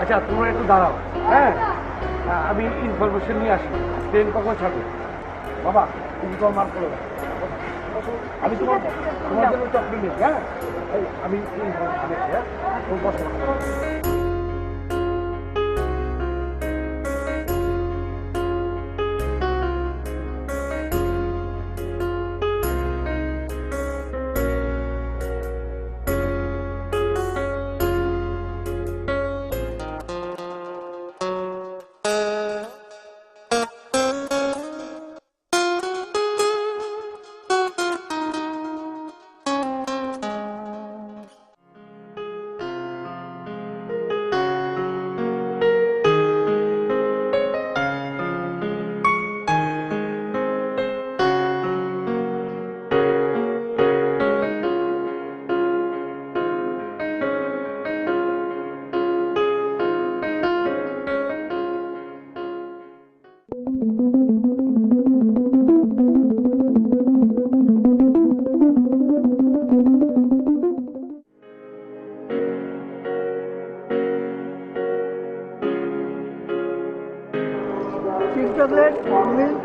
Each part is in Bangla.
আচ্ছা তোমরা একটু দাঁড়াও, হ্যাঁ আমি ইনফরমেশন নিয়ে আসি। ট্রেন কখন ছাড়বে? বাবা তুমি তো মার করে দাও, আমি তোমার জন্য চকলেট নিচ্ছি। হ্যাঁ আমি ইনফরমেশন নিচ্ছি। হ্যাঁ বসো। চকলেট মিল্ক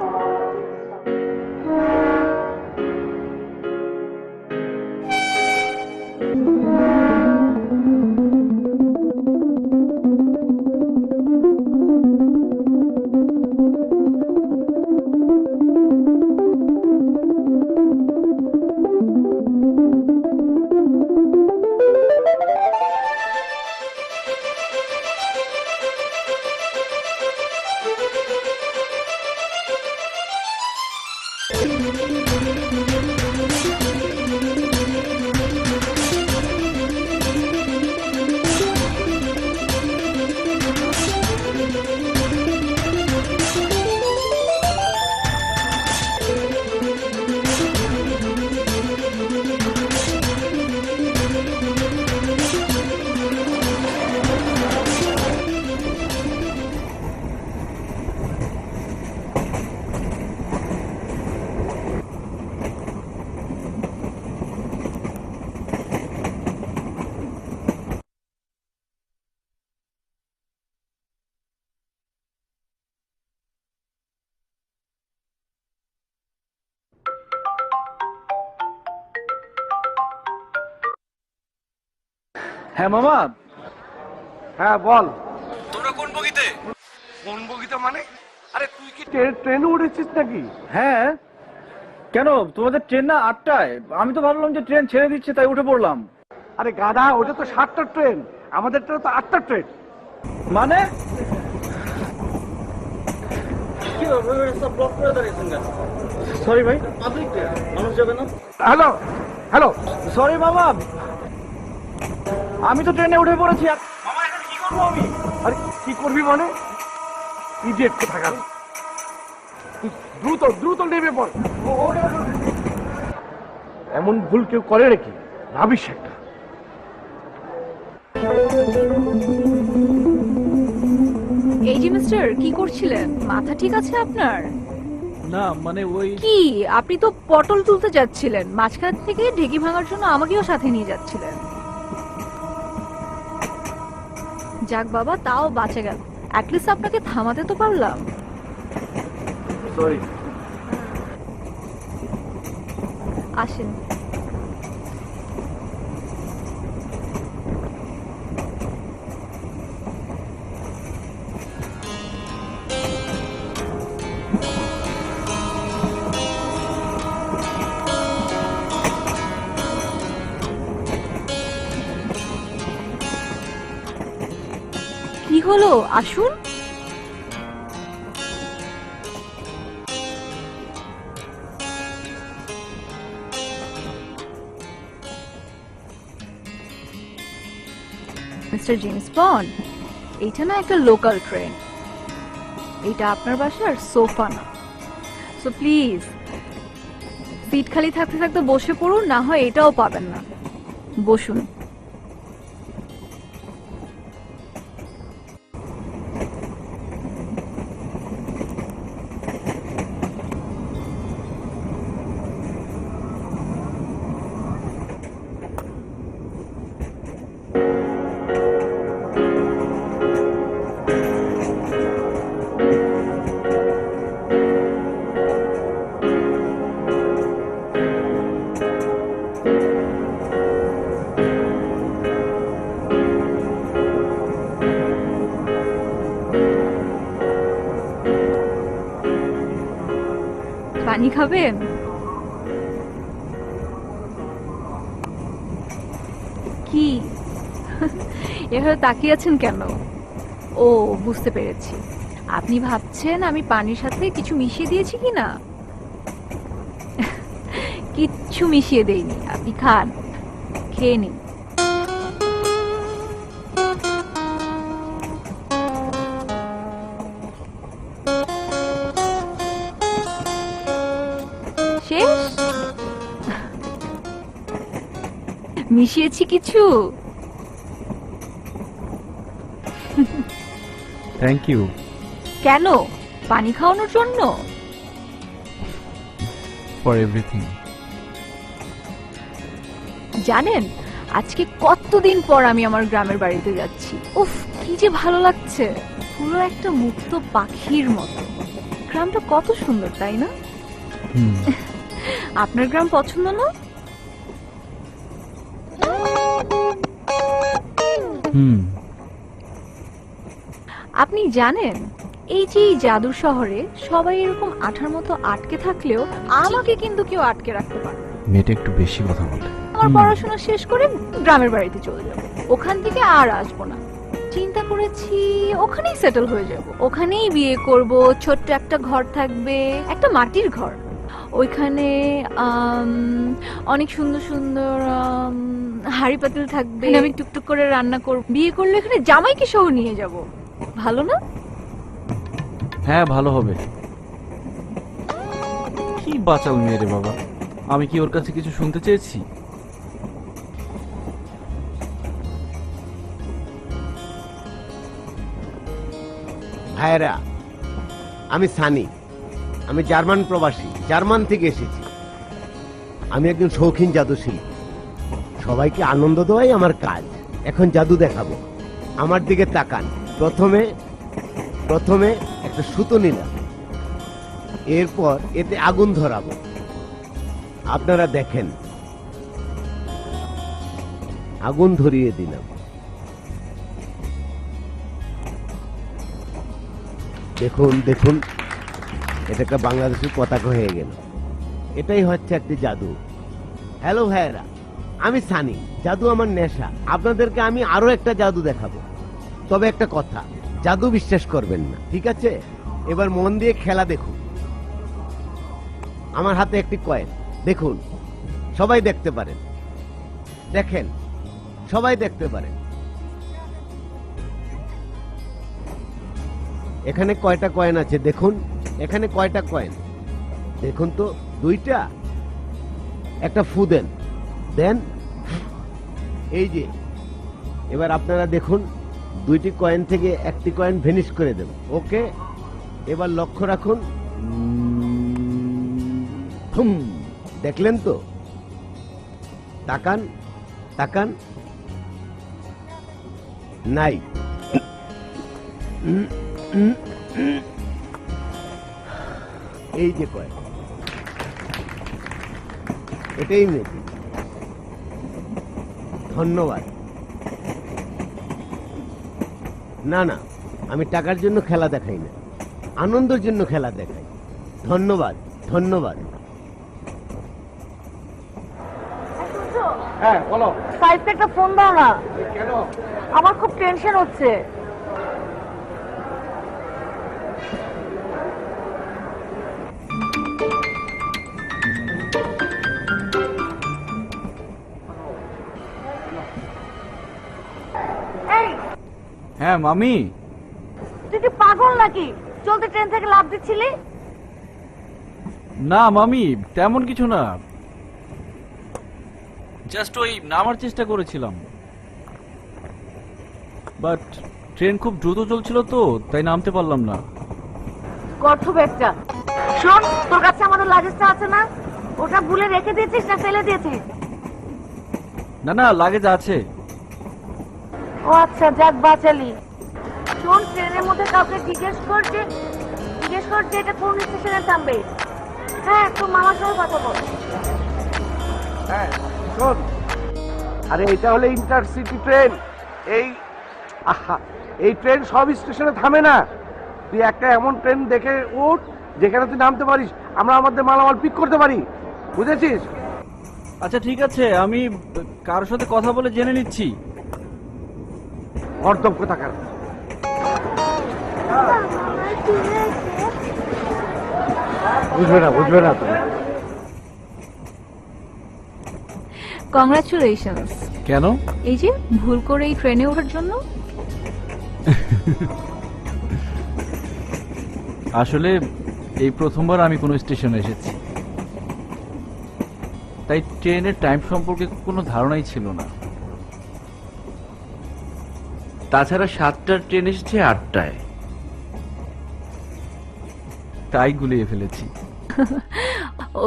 হ্যাঁ মামা। হ্যাঁ বল। তোমরা কোন বগিতে? কোন বগিতে মানে? আরে তুই কি ট্রেনে উঠেছিস নাকি? হ্যাঁ কেন, তোমাদের ট্রেন না 8টায়? আমি তো ভাবলাম যে ট্রেন ছেড়ে দিচ্ছে তাই উঠে পড়লাম। আরে গাধা, ওটা তো 7টার ট্রেন, আমাদের ট্রেন তো 8টার ট্রেন। মানে সরি ভাই, মানুষ যাবে না। হ্যালো হ্যালো, সরি মামা, আমি তো ট্রেনে উঠে পড়েছি। আর মামা এখন কি করবো আমি? আরে কি করবি মানে? ইডিয়েট কোথাকার, দ্রুত দ্রুত নেমে পড়। এমন ভুল কেউ করে নাকি? ভাবিস একটা। এই যে মিস্টার, কি করছিলেন? মাথা ঠিক আছে আপনার? না মানে ওই কি, আপনি তো পটল তুলতে যাচ্ছিলেন, মাঝখান থেকে ঢেকি ভাঙার জন্য আমাকেও সাথে নিয়ে যাচ্ছিলেন। যাক বাবা, তাও বাঁচে গেল। অ্যাটলিস্ট আপনাকে থামাতে তো পারলাম। সরি। আসেন। কি হলো, আসুন। মিস্টার জেমস বন্ড, এইটা না একটা লোকাল ট্রেন, এটা আপনার বাসার সোফা না। সো প্লিজ সিট খালি থাকতে থাকতে বসে পড়ুন, না হয় এটাও পাবেন না। বসুন। খাবেন? কি এভাবে তাকিয়ে আছেন কেন? ও, বুঝতে পেরেছি, আপনি ভাবছেন আমি পানির সাথে কিছু মিশিয়ে দিয়েছি কিনা। কিচ্ছু মিশিয়ে দেইনি, আপনি খান, খেয়ে নিন। শেষ? মিশিয়েছি কিছু? Thank you. কেন? পানি খাওয়ানোর জন্য? For everything. জানেন, আজকে কতদিন পর আমি আমার গ্রামের বাড়িতে যাচ্ছি। উফ, কি যে ভালো লাগছে, পুরো একটা মুক্ত পাখির মতো। গ্রামটা কত সুন্দর, তাই না? আপনার গ্রাম পছন্দ না? আপনি জানেন, এই যে এই জাদুর শহরে সবাই এরকম আঠার মতো আটকে থাকলেও আমাকে কিন্তু কেউ আটকে রাখতে পারে না। মেয়েটা একটু বেশি কথা বলে। আমার পড়াশোনা শেষ করে গ্রামের বাড়িতে চলে যাব, ওখান থেকে আর আসবো না। চিন্তা করেছি ওখানেই সেটেল হয়ে যাব, ওখানেই বিয়ে করব, ছোট্ট একটা ঘর থাকবে, একটা মাটির ঘর। ওইখানে অনেক সুন্দর সুন্দর হাঁড়ি পাতিল থাকবে, আমি টুকটুক করে রান্না করব। বিয়ে করলে এখানে জামাইকে সহ নিয়ে যাব, ভালো না? হ্যাঁ, ভালো হবে। কি বাচাল মেয়ে রে বাবা, আমি কি ওর কাছে কিছু শুনতে চেয়েছি? ভাইরা, আমি সানি, আমি জার্মান প্রবাসী, জার্মান থেকে এসেছি। আমি একজন শৌখিন জাদুশিল্পী, সবাইকে আনন্দ দেওয়াই আমার কাজ। এখন জাদু দেখাবো, আমার দিকে তাকান। প্রথমে একটা সুতো নিলাম, এরপর এতে আগুন ধরাবো। আপনারা দেখেন, আগুন ধরিয়ে দিলাম। দেখুন দেখুন, এটা একটা বাংলাদেশের পতাকা হয়ে গেল। এটাই হচ্ছে একটি জাদু। হ্যালো ভাইয়েরা, আমি সানি, জাদু আমার নেশা। আপনাদেরকে আমি আরো একটা জাদু দেখাবো। তবে একটা কথা, জাদু বিশ্বাস করবেন না, ঠিক আছে? এবার মন দিয়ে খেলা দেখুন। আমার হাতে একটি কয়েন, দেখুন, সবাই দেখতে পারেন। দেখেন, সবাই দেখতে পারেন। এখানে কয়টা কয়েন আছে দেখুন, এখানে কয়টা কয়েন দেখুন তো? দুইটা। একটা ফু দেন, দেন। এই যে, এবার আপনারা দেখুন, দুইটি কয়েন থেকে একটি কয়েন ভেনিশ করে দেব। ওকে, এবার লক্ষ্য রাখুন। দেখলেন তো? তাকান তাকান। নাই। এই যে কয়েন, এটাই ম্যাজিক। ধন্যবাদ। না না, আমি টাকার জন্য খেলা দেখাই না, আনন্দের জন্য খেলা দেখাই। ধন্যবাদ ধন্যবাদ। হ্যাঁ বলো। সাইডে একটা ফোন দাও না, কেন? আমার খুব টেনশন হচ্ছে। এই, হ্যাঁ মামি। তুই কি পাগল নাকি? চলতে ট্রেন থেকে লাফ দিচ্ছিলি? না মামি, তেমন কিছু না, জাস্ট ওই নামার চেষ্টা করেছিলাম, বাট ট্রেন খুব দ্রুত চলছিল তো তাই নামতে পারলাম না। গর্ধব একটা। শোন, তোর কাছে আমাদের লাগেজটা আছে না? ওটা ভুলে রেখে দিয়েছিস না ফেলে দিয়েছিস? না না, লাগেজ আছে। ও আচ্ছা, যাক বাঁচালি। শোন, ট্রেনের মধ্যে কাউকে জিজ্ঞেস কর যে এটা কোন স্টেশনে থামবে। হ্যাঁ, তোর মামার সঙ্গে কথা বল। হ্যাঁ শোন, আরে এটা হলো ইন্টারসিটি ট্রেন। এই ট্রেন সব স্টেশনে থামে না। তুই একটা এমন ট্রেন দেখে উঠ যেখানে তুই নামতে পারিস আমরা আমাদের মালামাল পিক করতে পারি, বুঝেছিস? আচ্ছা ঠিক আছে, আমি কারোর সাথে কথা বলে জেনে নিচ্ছি। হরদম কোথাকার। বুঝবে না তুমি। কংগ্রাচুলেশনস। কেন? এই যে ভুল করে এই ট্রেনে ওঠার জন্য। আসলে এই প্রথমবার আমি কোনো স্টেশনে এসেছি, তাই ট্রেনের টাইম সম্পর্কে কোনো ধারণাই ছিল না। তাছাড়া 7টার ট্রেন এসেছে 8টায়, তাই গুলিয়ে ফেলেছি।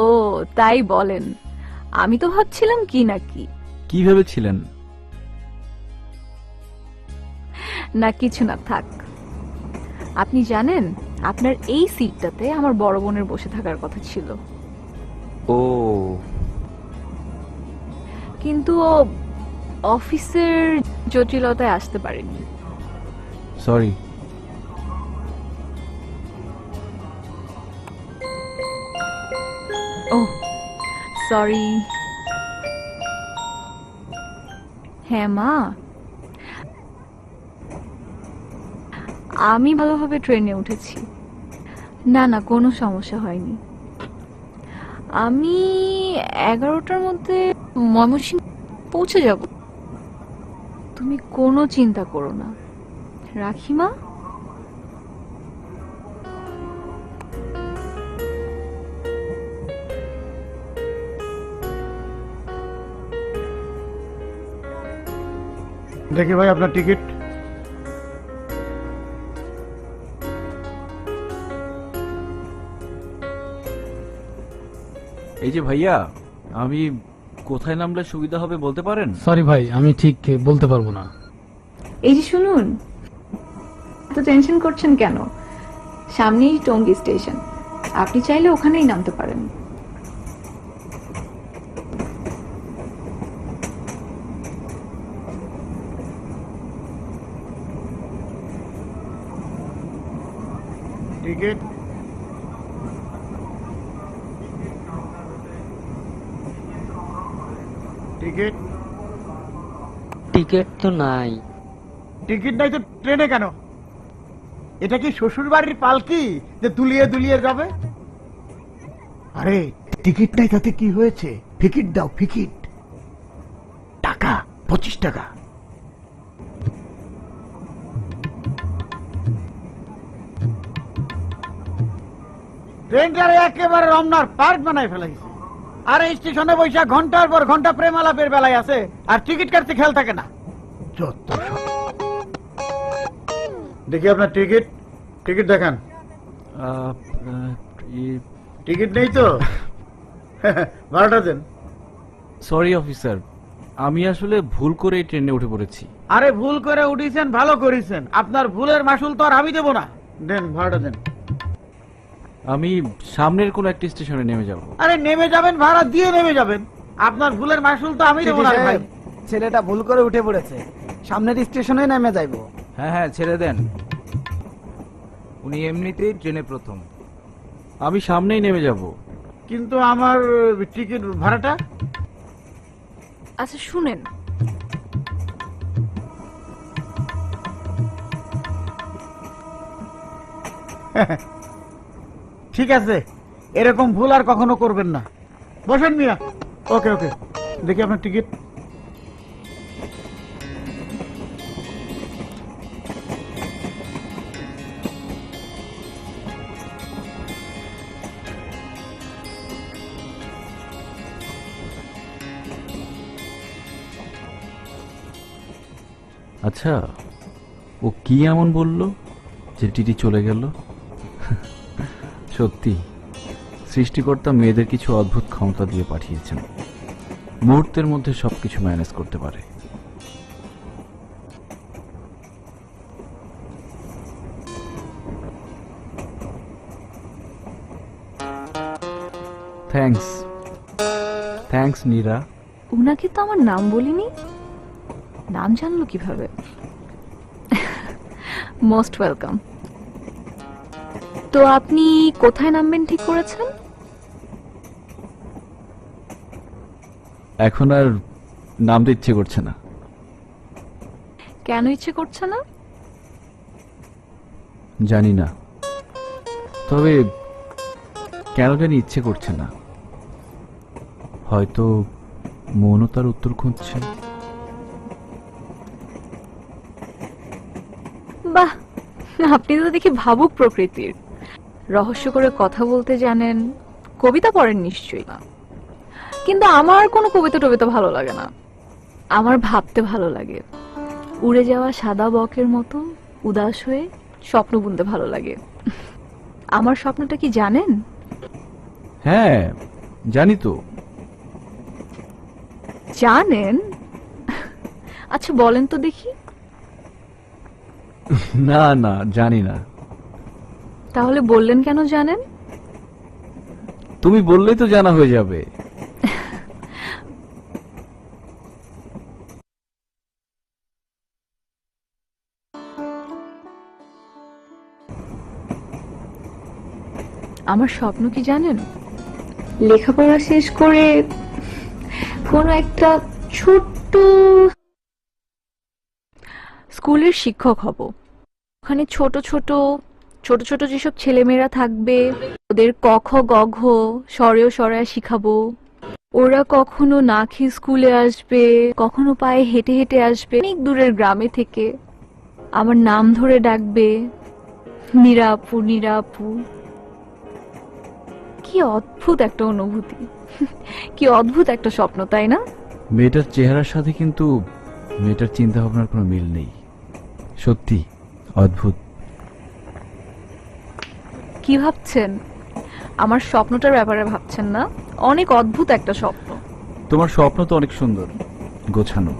ও তাই বলেন, আমি তো ভাবছিলাম কি না কি। কি ভেবেছিলেন? না কিছু না, থাক। আপনি জানেন আপনার এই সিটটাতে আমার বড় বোনের বসে থাকার কথা ছিল, ও কিন্তু ও অফিসের জটিলতায় আসতে পারেনি। সরি। ও সরি। হ্যাঁ মা, আমি ভালোভাবে ট্রেনে উঠেছি, না না কোনো সমস্যা হয়নি। আমি 11টার মধ্যে ময়মনসিংহ পৌঁছে যাব, তুমি কোনো চিন্তা করো না। রাখি মা। দেখি ভাই আপনার টিকিট। এই যে ভাইয়া, আমি কোথায় নামলে সুবিধা হবে বলতে পারেন? সরি ভাই, আমি ঠিক বলতে পারবো না। এই যে শুনুন, এত টেনশন করছেন কেন? সামনেই টঙ্গী স্টেশন, আপনি চাইলে ওখানেই নামতে পারেন। টিকিট টিকিট টিকিট তো নাই। টিকিট নাই তো ট্রেনে কেন? এটা কি শ্বশুর বাড়ির পালকি যে দুলিয়ে দুলিয়ে যাবে? আরে টিকিট নাই তাতে কি হয়েছে? ফিকিট দাও, ফিকিট। টাকা 25 টাকা। ট্রেনটারে একেবারে রমনার পার্ক বানায় ফেলাইছে। আর এই স্টেশনে বৈশা ঘন্টার পর ঘন্টা প্রেম আলাপের বেলায় আছে, আর টিকিট কাটতে খেয়াল থাকে না। যত দেখি আপনার টিকিট, টিকিট দেখান। টিকিট নেই তো? ভাড়াটা দেন। সরি অফিসার, আমি আসলে ভুল করে এই ট্রেনে উঠে পড়েছি। আরে ভুল করে উঠিছেন, ভালো করেছেন। আপনার ভুলের মাসুল তো আর আমি দেবো না। দেন, ভাড়াটা দেন। আমি সামনের কোনো একটি স্টেশনে নেমে যাব। আরে নেমে যাবেন, ভাড়া দিয়ে নেমে যাবেন। আপনার ভুলের মাসুল তো আমি দেবো না ভাই। ছেলেটা ভুল করে উঠে পড়েছে, সামনের স্টেশনে নেমে যাইবো। হ্যাঁ হ্যাঁ, ছেড়ে দেন, উনি এমনিতেই ট্রেনে প্রথম। আমি সামনেই নেমে যাব। কিন্তু আমার টিকিট ভাড়াটা? আচ্ছা শুনেন, ঠিক আছে, এরকম ভুল আর কখনো করবেন না। বসেন মিয়া। ওকে ওকে, দেখি আপনার টিকিট। আচ্ছা, ও কি এমন বলল যে টিটি চলে গেল? সত্যি সৃষ্টিকর্তা মেয়েদের কিছু অদ্ভুত ক্ষমতা দিয়ে পাঠিয়েছেন, মুহূর্তের মধ্যে সবকিছু ম্যানেজ করতে পারে। Thanks thanks Nira. উনাকে তো আমার নাম বলিনি, নাম জানলো কিভাবে? Most welcome. তো আপনি কোথায় নামবেন ঠিক করেছেন? এখন আর নামতে ইচ্ছে করছে না। কেন ইচ্ছে করছে না? জানি না, তবে কেন জানি ইচ্ছে করছে না। হয়তো মৌনতার উত্তর খুঁজছে। বাহ, আপনি তো দেখি ভাবুক প্রকৃতির। রহস্য করে কথা বলতে জানেন, কবিতা পড়েন নিশ্চয়ই না। কিন্তু আমার কোনো কবিতা টবিতা ভালো লাগে না, আমার ভাবতে ভালো লাগে। উড়ে যাওয়া সাদা বকের মতো উদাস হয়ে স্বপ্ন বুনতে ভালো লাগে। আমার স্বপ্নটা কি জানেন? হ্যাঁ জানি তো। জানেন? আচ্ছা বলেন তো দেখি। না না, জানি না। তাহলে বললেন কেন জানেন? তুমি বললেই তো জানা হয়ে যাবে। আমার স্বপ্ন কি জানেন? লেখাপড়া শেষ করে কোনো একটা ছোট্ট স্কুলের শিক্ষক হব। ওখানে ছোট ছোট ছোট ছোট যেসব ছেলেমেয়েরা থাকবে, ওদের ক খ গ ঘ স্বরেও স্বরায়া শিখাবো। ওরা কখনো না খেয়ে স্কুলে আসবে, কখনো পায়ে হেঁটে হেঁটে আসবে অনেক দূরের গ্রামে থেকে। আমার নাম ধরে ডাকবে, নীরা আপু, নীরা আপু। কি অদ্ভুত একটা অনুভূতি, কি অদ্ভুত একটা স্বপ্ন, তাই না? মেয়েটার চেহারার সাথে কিন্তু মেয়েটার চিন্তা ভাবনার কোনো মিল নেই। সত্যি অদ্ভুত। কি ভাবছেন? আমার স্বপ্নটার ব্যাপারে ভাবছেন না? অনেক অদ্ভুত একটা স্বপ্ন। তোমার স্বপ্ন তো অনেক সুন্দর, গোছানো,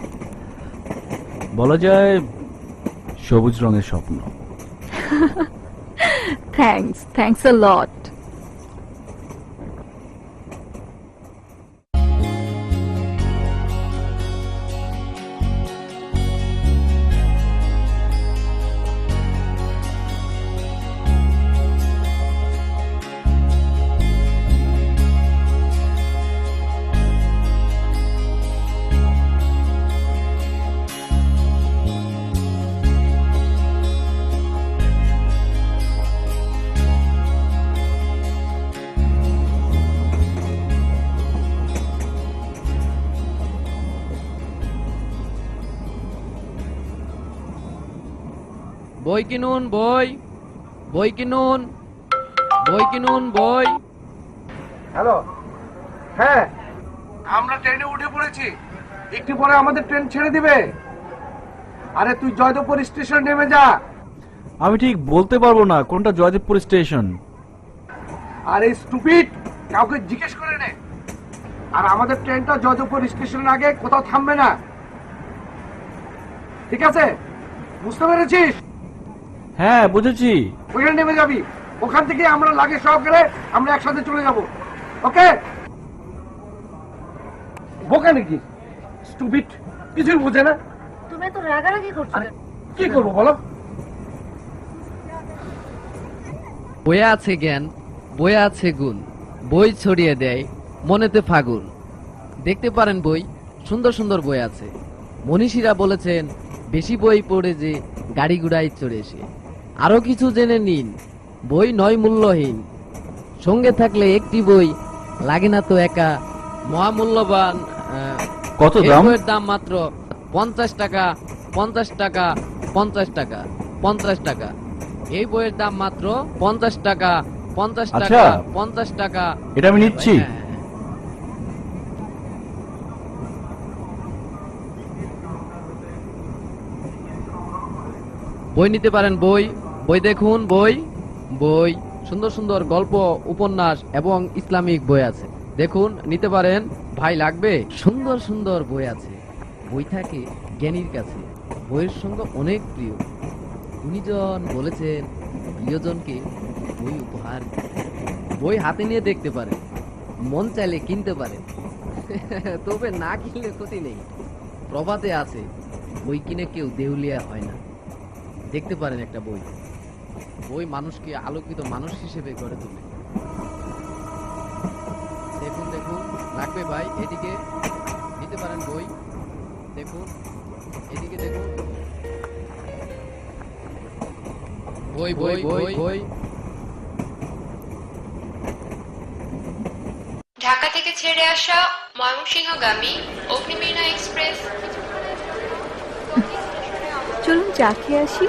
বলা যায় সবুজ রঙের স্বপ্ন। থ্যাঙ্কস আ লট। বই কিনুন, বই বই কিনুন, বই কিনুন, বই। হ্যালো, হ্যাঁ আমরা ট্রেনে উঠে পড়েছি, একটু পরে আমাদের ট্রেন ছেড়ে দিবে। আরে তুই জয়দেবপুর স্টেশন নেমে যা। আমি ঠিক বলতে পারবো না কোনটা জয়দেবপুর স্টেশন। আরে স্টুপিড, কাউকে জিজ্ঞেস করে নে। আর আমাদের ট্রেনটা জয়দেবপুর স্টেশনের আগে কোথাও থামবে না, ঠিক আছে? বুঝতে পেরেছিস? হ্যাঁ বুঝেছি। ওখানে নেমে যাবি, ওখান থেকে আমরা লাগেজ সহকারে আমরা একসাথে চলে যাব। ওকে? বোকা নাকি? স্টুপিড, কিছুই বোঝে না। তুমি এত রাগারাগি করছো কেন? কি করবো বলো? বইয়ে আছে জ্ঞান, বইয়ে আছে গুণ, বই ছড়িয়ে দেয় মনেতে ফাগুন। দেখতে পারেন বই, সুন্দর সুন্দর বই আছে। মনীষীরা বলেছেন বেশি বই পড়ে যে গাড়ি ঘোড়ায় চড়ে সে। আরো কিছু জেনে নিন, বই নয় মূল্যহীন। সঙ্গে থাকলে একটি বই লাগে না তো একা, মহামূল্যবান। কত এই দাম? বইয়ের দাম মাত্র 50 টাকা, 50 টাকা, 50 টাকা, 50 টাকা। এই বইয়ের দাম মাত্র 50 টাকা, 50 আচ্ছা, টাকা, 50 টাকা। এটা আমি নিচ্ছি। হ্যাঁ। বই নিতে পারেন, বই বই দেখুন, বই বই সুন্দর সুন্দর গল্প, উপন্যাস এবং ইসলামিক বই আছে। দেখুন, নিতে পারেন। ভাই লাগবে? সুন্দর সুন্দর বই আছে। বই থাকে জ্ঞানীর কাছে, বইয়ের সঙ্গে অনেক প্রিয়। গুণীজন বলেছেন প্রিয়জনকে বই উপহার দিতে। বই হাতে নিয়ে দেখতে পারেন, মন চাইলে কিনতে পারেন। তবে না কিনলে ক্ষতি নেই। প্রবাদে আছে, বই কিনে কেউ দেউলিয়া হয় না। দেখতে পারেন একটা বই, বই মানুষকে আলোকিত মানুষ হিসেবে গড়ে তোলে। দেখুন দেখুন, লাগবে ভাই? এদিকে নিতে পারেন বই। দেখুন, এদিকে দেখুন। বই বই বই বই। ঢাকা থেকে ছেড়ে আসা ময়মনসিংহগামী অগ্নিবীণা এক্সপ্রেস চলুন চা খেয়ে আসি।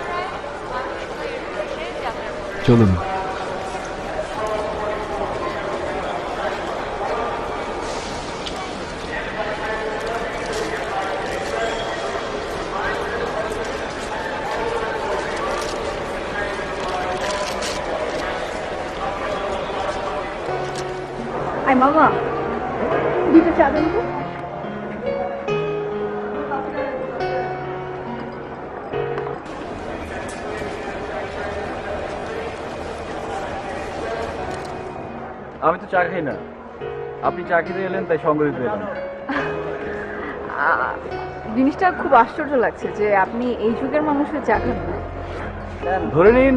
চলুন। আয় মামা, দুটো চা দেন তো। আমি তো চা খাই না, আপনি চা খেতে এলেন তাই সঙ্গ দিতে এলাম। জিনিসটা খুব আশ্চর্য লাগছে যে আপনি এই যুগের মানুষের চা খান না। ধরে নিন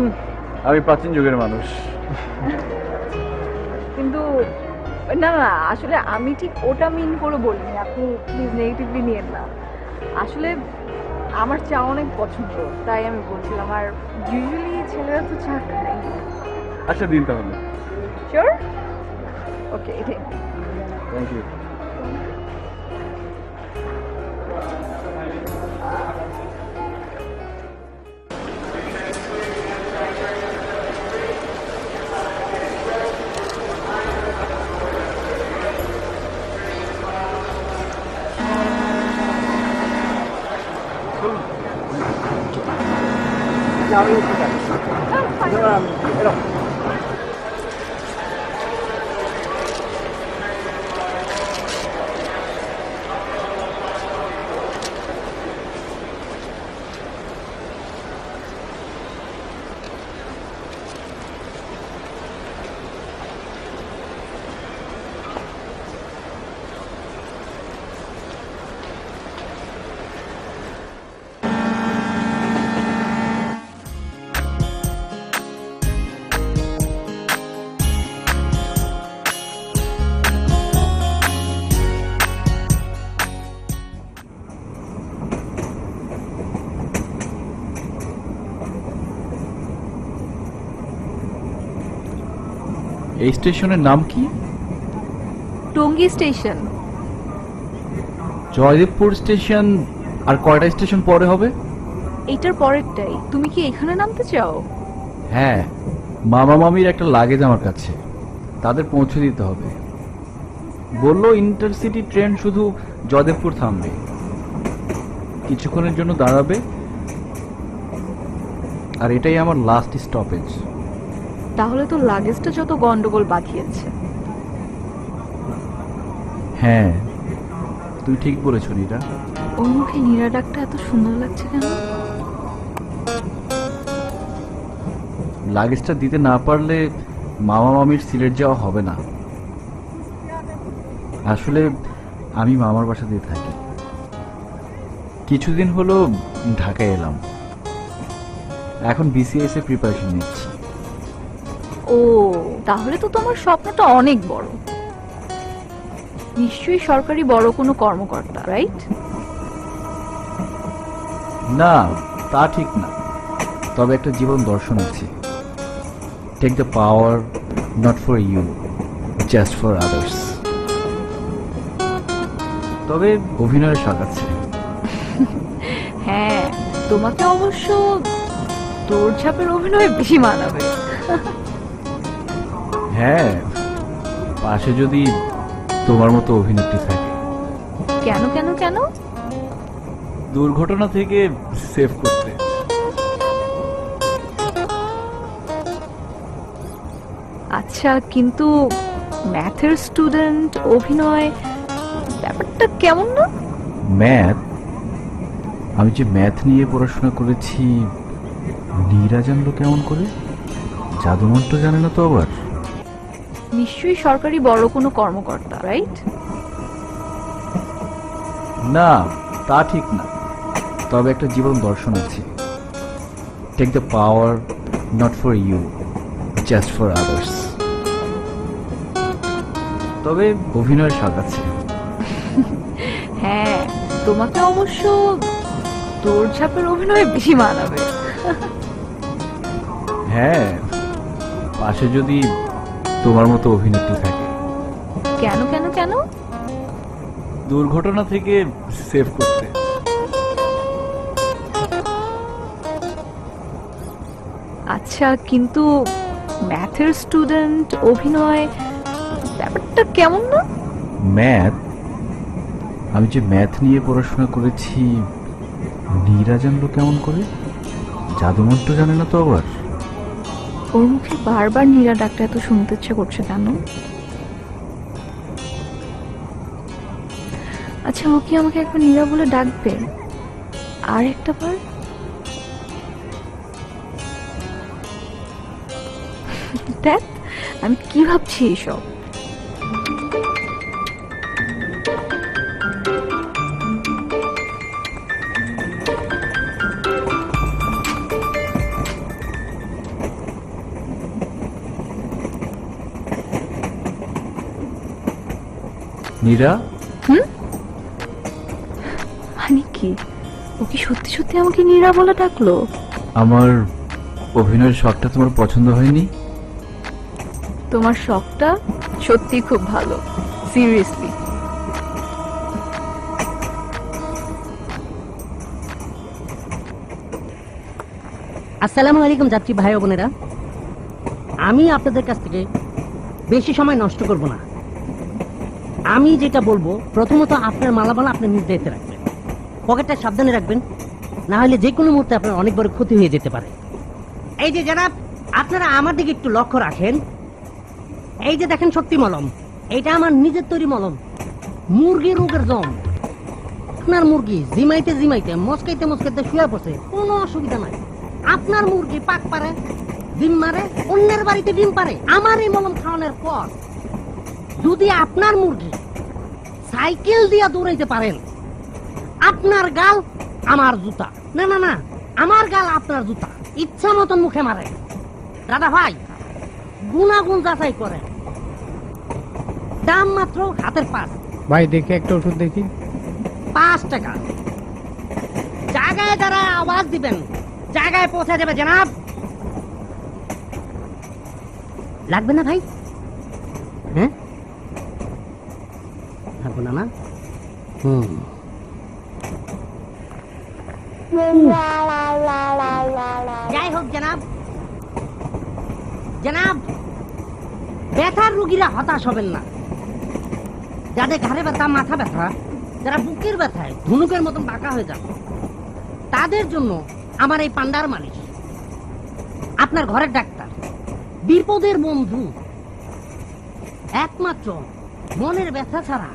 আমি প্রাচীন যুগের মানুষ। কিন্তু না না, আসলে আমি ঠিক ওটা মিন করে বলিনি, আপনি প্লিজ নেগেটিভলি নিয়েন না। আসলে আমার চা অনেক পছন্দ, তাই আমি বলছিলাম। আর ইউজুয়ালি ছেলেরা তো চা খায়। আচ্ছা দিন তাহলে। শিওর? ওকে, এটাই। Thank you. এই স্টেশনের নাম কি? টঙ্গী স্টেশন। জয়দেবপুর স্টেশন আর কয়টা স্টেশন পরে হবে? এইটার পরেরটাই। তুমি কি এখানে নামতে চাও? হ্যাঁ, মামা মামির একটা লাগেজ আমার কাছে, তাদের পৌঁছে দিতে হবে। বললো ইন্টারসিটি ট্রেন শুধু জয়দেবপুর থামবে, কিছুক্ষণের জন্য দাঁড়াবে, আর এটাই আমার লাস্ট স্টপেজ। তাহলে তো লাগেজটা যত গন্ডগোল বাঁধিয়েছে। হ্যাঁ, তুই ঠিক বলেছ নীরা। ওর মুখে নীরা ডাকটা এত সুন্দর লাগছে কেন? লাগেজটা দিতে না পারলে মামা মামির সিলেট যাওয়া হবে না। আসলে আমি মামার বাসা দিয়ে থাকি, কিছুদিন হলো ঢাকায় এলাম, এখন বিসিএস এর প্রিপারেশন নিচ্ছি। ও, তাহলে তো তোমার স্বপ্নটা অনেক বড়। নিশ্চয়ই সরকারি বড় কোনো কর্মকর্তা, রাইট? না, তা ঠিক না, তবে একটা জীবন দর্শন আছে। Take the power not for you, just for others. তবে অভিনয়ের শখ আছে। হ্যাঁ, তোমাকে অবশ্য দৌড়ঝাঁপের অভিনয় বেশি মানাবে। হ্যাঁ, পাশে যদি তোমার মতো অভিনেত্রী থাকে। কেন কেন কেন? দুর্ঘটনা থেকে সেভ করতে। আচ্ছা, কিন্তু ম্যাথের স্টুডেন্ট অভিনয় ব্যাপারটা কেমন না? ম্যাথ? আমি যে ম্যাথ নিয়ে পড়াশোনা করেছি, নীরা জানলো কেমন করে? জাদুমন্ত্র জানে না তো আবার? নিশ্চয়ই সরকারি বড় কোনো কর্মকর্তা, রাইট? না, তা ঠিক না, তবে একটা জীবন দর্শন আছে। Take the power not for you, just for others. তবে অভিনয়ের স্বাদ আছে। হ্যাঁ, তোমাকে অবশ্য দৌড়ঝাঁপের অভিনয় বেশি মানাবে। হ্যাঁ, পাশে যদি তোমার মতো অভিনেত্রী থাকে। কেন কেন কেন? দুর্ঘটনা থেকে সেভ করতে। আচ্ছা, কিন্তু ম্যাথের স্টুডেন্ট অভিনয় ব্যাপারটা কেমন না? ম্যাথ? আমি যে ম্যাথ নিয়ে পড়াশোনা করেছি, নীরা জানলো কেমন করে? জাদুমন্ত্র জানে না তো আবার? ওর মুখে বারবার নীরা ডাক্তার এত শুনতে ইচ্ছে করছে কেন? আচ্ছা, ও কি আমাকে একবার নীরা বলে ডাকবে? আর একটা বার? দেখ, আমি কি ভাবছি এইসব। নীরা? মানে কি, ও কি সত্যি সত্যি আমাকে নীরা বলে ডাকলো? আমার অভিনয়ের শখটা তোমার পছন্দ হয়নি? তোমার শখটা সত্যি খুব ভালো, সিরিয়াসলি। আসসালামু আলাইকুম যাত্রী ভাই ও বোনেরা, আমি আপনাদের কাছ থেকে বেশি সময় নষ্ট করব না। আমি যেটা বলবো, প্রথমত আপনার মালামাল আপনার নিজ দায়িত্বে রাখবেন, পকেটটা সাবধানে রাখবেন, না হলে যে কোনো মুহূর্তে আপনার অনেক বড় ক্ষতি হয়ে যেতে পারে। এই যে জনাব, আপনারা আমার দিকে একটু লক্ষ্য রাখেন। এই যে দেখেন শক্তি মলম, এইটা আমার নিজের তৈরি মলম, মুরগি রোগের জম। আপনার মুরগি জিমাইতে জিমাইতে মস্কাইতে মস্কাইতে শুয়ে পড়ছে, কোনো অসুবিধা নাই। আপনার মুরগি পাক পারে, ডিম মারে, অন্যের বাড়িতে ডিম পারে। আমার এই মলম খাওয়ানোর পর যদি আপনার মুরগি সাইকেল দিয়া দৌড়াইতে পারেন, আপনার গাল আমার জুতা, না না না, আমার গাল আপনার জুতা, ইচ্ছা মতন মুখে মারে। দাদা ভাই, গুণাগুণ যাচাই করেন, দাম মাত্র হাতের পাঁচ। ভাই দেখে একটা ওষুধ দেখি। 5 টাকা। জায়গায় যারা আওয়াজ দিবেন, জায়গায় পৌঁছে যাবে জনাব। লাগবে না ভাই? হ্যাঁ, লাগবে না? যাই হোক জনাব, জনাব, ব্যথার রোগীরা হতাশ হবেন না। যাদের ঘাড়ে ব্যথা, মাথা ব্যথা, যারা বুকের ব্যথায় ধনুকের মতন বাঁকা হয়ে যাবে, তাদের জন্য আমার এই পান্ডার মালিশ, আপনার ঘরের ডাক্তার, বিপদের বন্ধু, একমাত্র মনের ব্যথা ছাড়া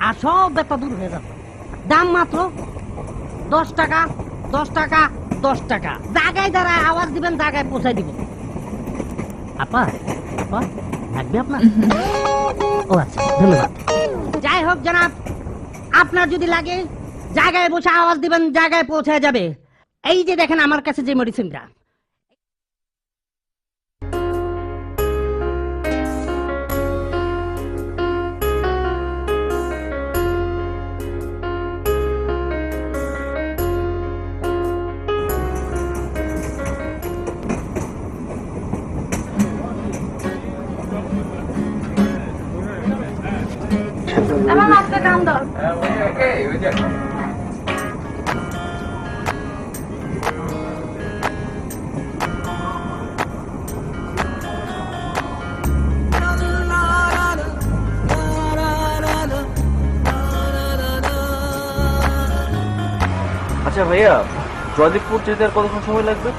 আর সব ব্যথা দূর হয়ে যাবে। দাম মাত্র 10 টাকা, 10 টাকা, 10 টাকা। জায়গায় যারা আওয়াজ দিবেন, জায়গায় পৌঁছায় দিব। আপা, আপা লাগবে আপনার? ও আচ্ছা, ধন্যবাদ। যাই হোক জনাব, আপনার যদি লাগে জায়গায় বসে আওয়াজ দিবেন, জায়গায় পৌঁছায় যাবে। এই যে দেখেন আমার কাছে যে মেডিসিনটা, আমার মাছটা কাম দাও। আচ্ছা ভাইয়া, জয়দেবপুর যেতে আর কতক্ষণ সময় লাগবে?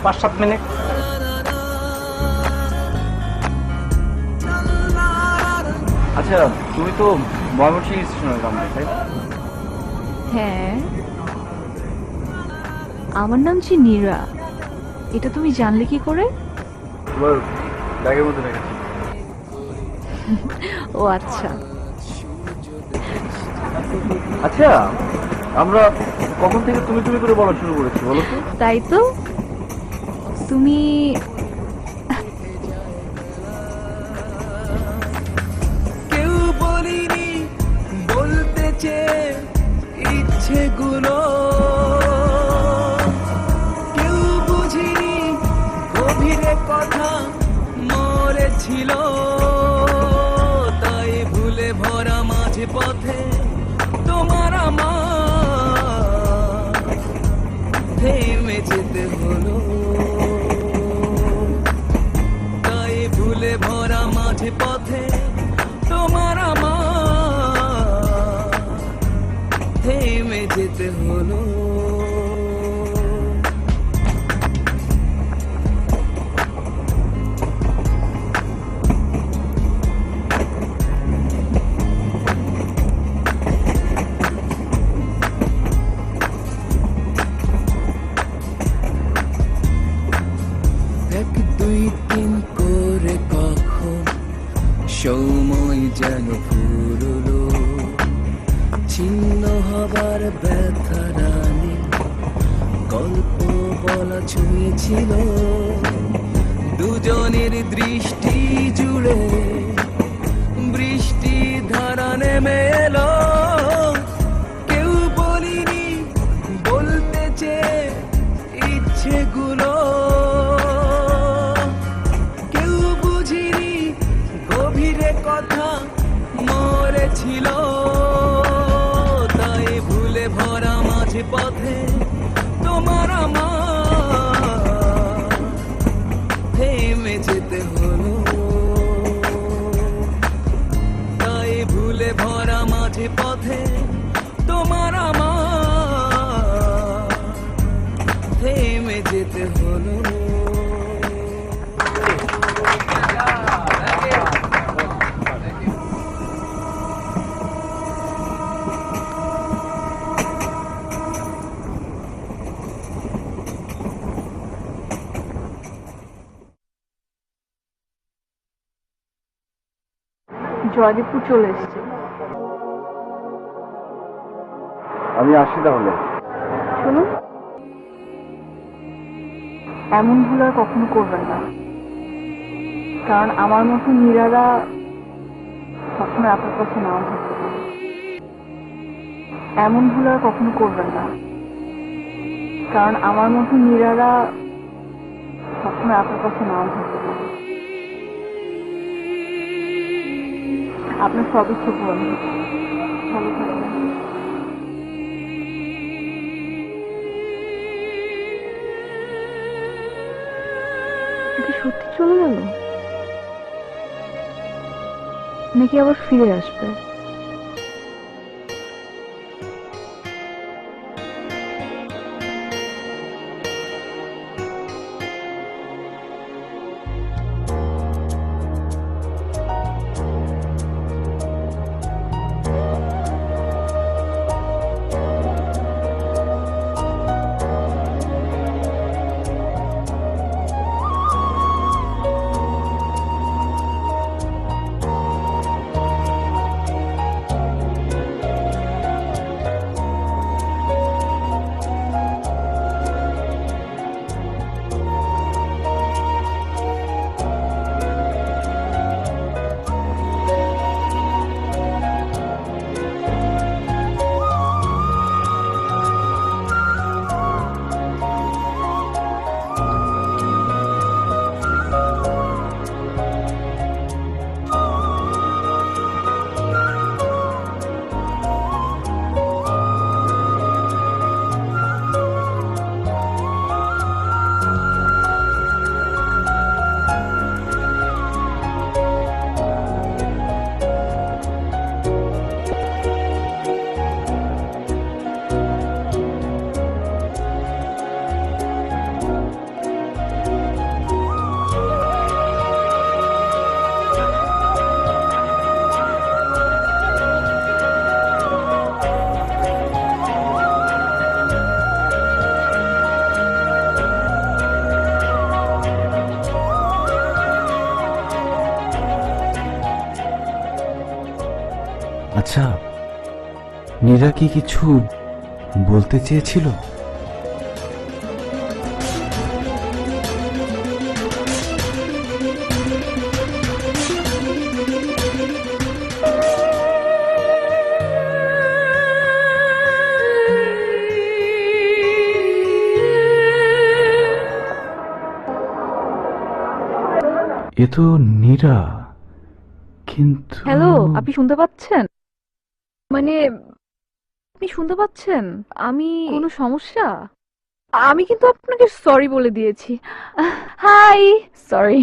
5-7 মিনিট। আচ্ছা, তুমি তো ময়মনসিংহ স্টেশনের নামবে, তাই না? হ্যাঁ, আমার নাম যে নীরা, এটা তুমি জানলে কি করে? তোমার ব্যাগের মধ্যে রেখেছি। ও আচ্ছা। আচ্ছা, আমরা কখন থেকে তুমি তুমি করে বলা শুরু করেছি বলো তো? তাই তো, তুমি কেউ বলিনি, বলতে মাঝে পথে তোমার আমার থেমে যেতে হলো, তাই ভুলে ভরা মাঝে পথে তোমার আমার থেমে যেতে হলো। এক দুই তিন করে কখন সময় যেন ফুরলো, ছিন্ন হবার ব্যথা রানী গল্প বলা ছুঁয়েছিল, দুজনের দৃষ্টি জুড়ে বৃষ্টি ধারা নেমে এলো, কেউ বলিনি বলতে চেয়ে ইচ্ছেগুলো, কেউ বুঝিনি গভীরে কথা মরেছিল, তাই ভুলে ভরা মাঝে পথে তোমার আমার থেমে যেতে হলো, তাই ভুলে ভরা মাঝে পথে তোমার আমার থেমে যেতে হলো। জয়দীপুর চলে এসছে। আমি আসি তাহলে। শুনুন, এমন ভুল আর কখনো করবেন না, কারণ আমার মতো মীরারা সবসময় আপনার কাছে নাও থাকতে পারে। এমন ভুল আর কখনো করবেন না, কারণ আমার মতো মীরারা সবসময় আপনার কাছে নাও থাকতে পারে। আপনার সব ইচ্ছে পূরণ হবে। ভালো থাকবেন। সত্যি চলে গেল নাকি আবার ফিরে আসবে? আচ্ছা, নীরা কি কিছু বলতে চেয়েছিল? এ তো নীরা, কিন্তু হ্যালো, আপনি শুনতে পাচ্ছেন? মানে আপনি শুনতে পাচ্ছেন? আমি কোনো সমস্যা? আমি কিন্তু আপনাকে সরি বলে দিয়েছি। Hi, sorry.